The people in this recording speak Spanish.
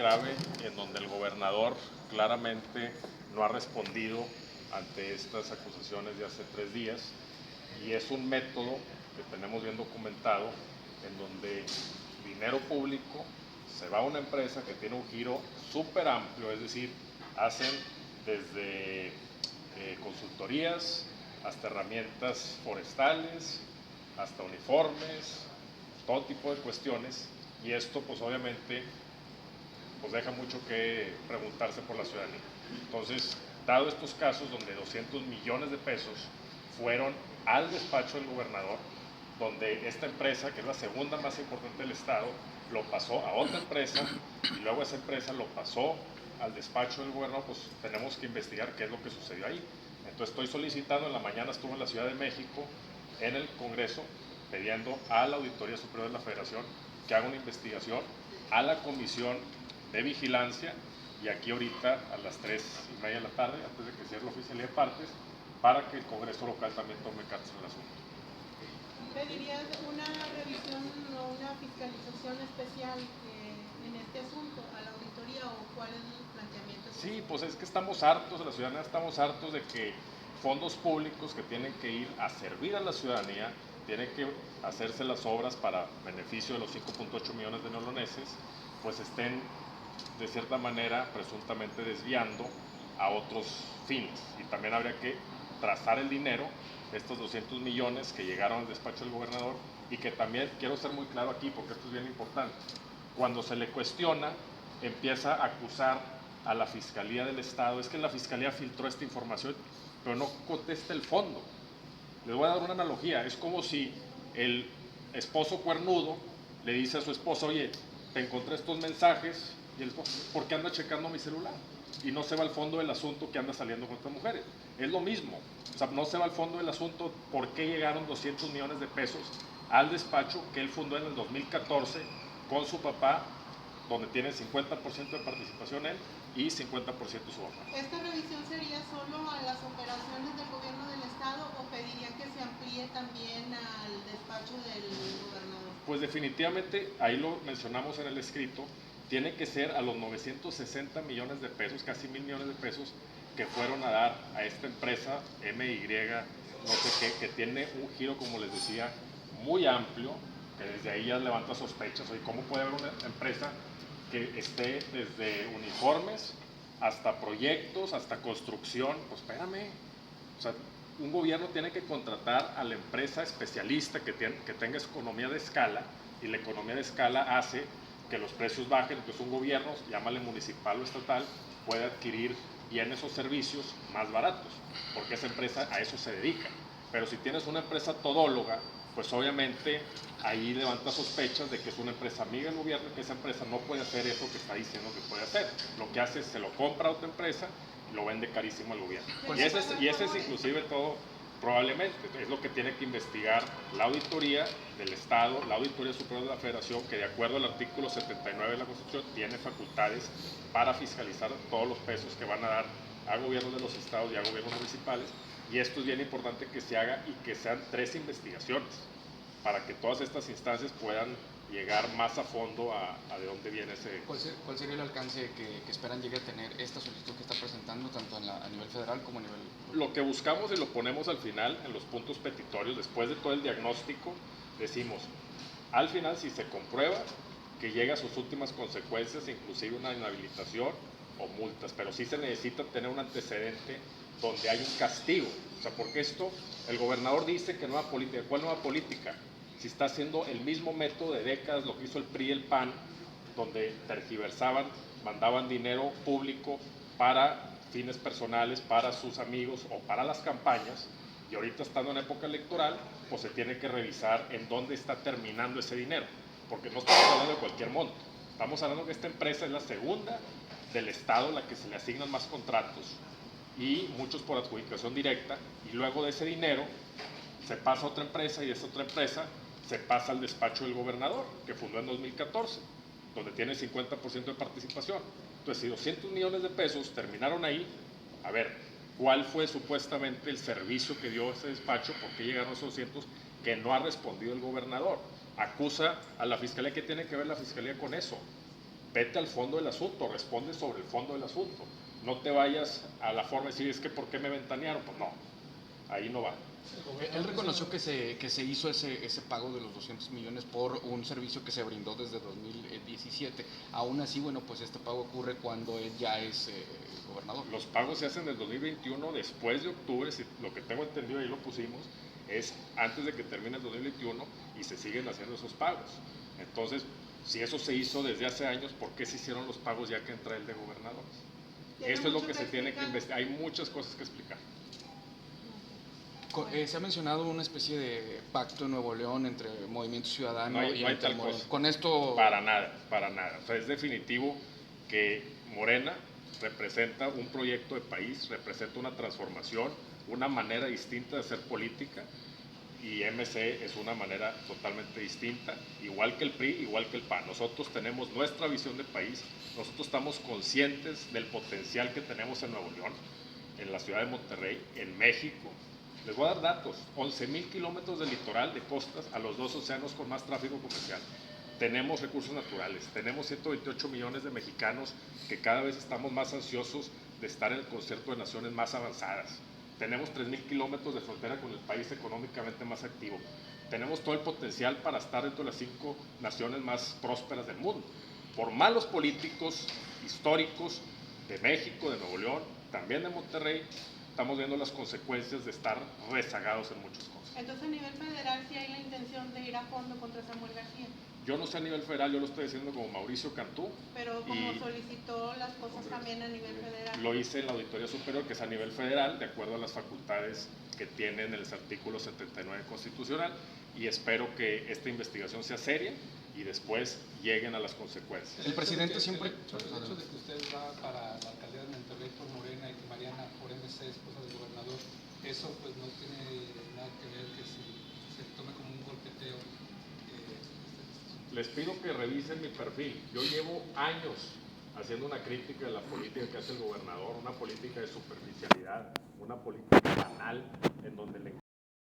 grave en donde el gobernador claramente no ha respondido ante estas acusaciones de hace 3 días, y es un método que tenemos bien documentado en donde dinero público se va a una empresa que tiene un giro súper amplio, es decir, hacen desde consultorías hasta herramientas forestales, hasta uniformes, todo tipo de cuestiones, y esto pues obviamente pues deja mucho que preguntarse por la ciudadanía. Entonces, dado estos casos donde 200 millones de pesos fueron al despacho del gobernador, donde esta empresa, que es la segunda más importante del estado, lo pasó a otra empresa y luego esa empresa lo pasó al despacho del gobernador, pues tenemos que investigar qué es lo que sucedió ahí. Entonces estoy solicitando, en la mañana estuve en la Ciudad de México, en el Congreso, pidiendo a la Auditoría Superior de la Federación que haga una investigación, a la Comisión de Vigilancia, y aquí ahorita a las 3:30 de la tarde, antes de que cierre la oficialía de partes, para que el Congreso local también tome cartas en el asunto. ¿Pedirías una revisión o una fiscalización especial en este asunto a la auditoría, o cuál es el planteamiento? Sí, pues es que estamos hartos, la ciudadanía estamos hartos de que fondos públicos que tienen que ir a servir a la ciudadanía, tienen que hacerse las obras para beneficio de los 5.8 millones de neoloneses, pues estén de cierta manera presuntamente desviando a otros fines. Y también habría que trazar el dinero, estos 200 millones que llegaron al despacho del gobernador, y que también, quiero ser muy claro aquí porque esto es bien importante, cuando se le cuestiona, empieza a acusar a la Fiscalía del Estado, es que la Fiscalía filtró esta información, pero no contesta el fondo. Les voy a dar una analogía, es como si el esposo cuernudo le dice a su esposa, oye, te encontré estos mensajes, y el esposo, ¿por qué anda checando mi celular? Y no se va al fondo del asunto que anda saliendo con estas mujeres. Es lo mismo, o sea, no se va al fondo del asunto por qué llegaron 200 millones de pesos al despacho que él fundó en el 2014 con su papá, donde tiene 50% de participación él y 50% su papá. ¿Esta revisión sería solo a las operaciones del gobierno del estado, o pediría que se amplíe también al despacho del gobernador? Pues definitivamente, ahí lo mencionamos en el escrito, tiene que ser a los 960 millones de pesos, casi 1,000 millones de pesos, que fueron a dar a esta empresa MY, no sé qué, que tiene un giro, como les decía, muy amplio, que desde ahí ya levanta sospechas. Oye, ¿cómo puede haber una empresa que esté desde uniformes hasta proyectos, hasta construcción? Pues espérame, o sea, un gobierno tiene que contratar a la empresa especialista que tenga economía de escala, y la economía de escala hace que los precios bajen. Entonces un gobierno, llámale municipal o estatal, puede adquirir bienes o servicios más baratos, porque esa empresa a eso se dedica. Pero si tienes una empresa todóloga, pues obviamente ahí levanta sospechas de que es una empresa amiga del gobierno, y que esa empresa no puede hacer eso que está diciendo que puede hacer. Lo que hace es se lo compra a otra empresa y lo vende carísimo al gobierno. Y ese es inclusive todo, probablemente, es lo que tiene que investigar la auditoría del Estado, la Auditoría Superior de la Federación, que de acuerdo al artículo 79 de la Constitución tiene facultades para fiscalizar todos los pesos que van a dar a gobiernos de los estados y a gobiernos municipales. Y esto es bien importante que se haga, y que sean 3 investigaciones, para que todas estas instancias puedan llegar más a fondo a de dónde viene ese... ¿Cuál sería el alcance que esperan llegue a tener esta solicitud que está presentando, tanto a nivel federal como a nivel...? Lo que buscamos, y lo ponemos al final en los puntos petitorios, después de todo el diagnóstico, decimos, al final, si se comprueba que llega a sus últimas consecuencias, inclusive una inhabilitación o multas, pero sí se necesita tener un antecedente donde hay un castigo. O sea, porque esto, el gobernador dice que nueva política. ¿Cuál nueva política? Si está haciendo el mismo método de décadas, lo que hizo el PRI y el PAN, donde tergiversaban, mandaban dinero público para fines personales, para sus amigos o para las campañas, y ahorita estando en época electoral, pues se tiene que revisar en dónde está terminando ese dinero, porque no estamos hablando de cualquier monto, estamos hablando que esta empresa es la segunda del Estado, la que se le asignan más contratos, y muchos por adjudicación directa, y luego de ese dinero se pasa a otra empresa, y esa otra empresa se pasa al despacho del gobernador, que fundó en 2014, donde tiene 50% de participación. Entonces, si 200 millones de pesos terminaron ahí, a ver, ¿cuál fue supuestamente el servicio que dio ese despacho? ¿Por qué llegaron esos 200 que no ha respondido el gobernador? Acusa a la fiscalía. ¿Qué tiene que ver la fiscalía con eso? vete al fondo del asunto, responde sobre el fondo del asunto. No te vayas a la forma de decir, es que ¿por qué me ventanearon? Pues no, ahí no va. Él reconoció que se hizo ese pago de los 200 millones por un servicio que se brindó desde 2017. Aún así, bueno, pues este pago ocurre cuando él ya es gobernador. Los pagos se hacen en el 2021 después de octubre, si lo que tengo entendido, ahí lo pusimos, es antes de que termine el 2021 y se siguen haciendo esos pagos. Entonces, si eso se hizo desde hace años, ¿por qué se hicieron los pagos ya que entra el de gobernadores? Esto es lo que se tiene que investigar. Hay muchas cosas que explicar. Se ha mencionado una especie de pacto en Nuevo León entre Movimiento Ciudadano y no hay tal Morena. cosa. Con esto... Para nada, para nada. O sea, es definitivo que Morena representa un proyecto de país, representa una transformación, una manera distinta de hacer política, y MC es una manera totalmente distinta, igual que el PRI, igual que el PAN. Nosotros tenemos nuestra visión de país, nosotros estamos conscientes del potencial que tenemos en Nuevo León, en la ciudad de Monterrey, en México. Les voy a dar datos: 11,000 kilómetros de litoral, de costas, a los 2 océanos con más tráfico comercial. Tenemos recursos naturales, tenemos 128 millones de mexicanos que cada vez estamos más ansiosos de estar en el concierto de naciones más avanzadas. Tenemos 3,000 kilómetros de frontera con el país económicamente más activo. Tenemos todo el potencial para estar dentro de las 5 naciones más prósperas del mundo. Por malos políticos históricos de México, de Nuevo León, también de Monterrey, estamos viendo las consecuencias de estar rezagados en muchas cosas. Entonces, a nivel federal, sí hay la intención de ir a fondo contra Samuel García. Yo no sé a nivel federal, yo lo estoy diciendo como Mauricio Cantú. Pero como solicitó las cosas también a nivel federal. Lo hice en la Auditoría Superior, que es a nivel federal, de acuerdo a las facultades que tienen el artículo 79 constitucional, y espero que esta investigación sea seria y después lleguen a las consecuencias. El presidente siempre... El hecho de que usted va para la alcaldía de Monterrey por Morena y que Mariana por MC, esposa del gobernador, eso pues no tiene nada que ver que se tome como un golpeteo. Les pido que revisen mi perfil. Yo llevo años haciendo una crítica de la política que hace el gobernador, una política de superficialidad, una política banal, en donde le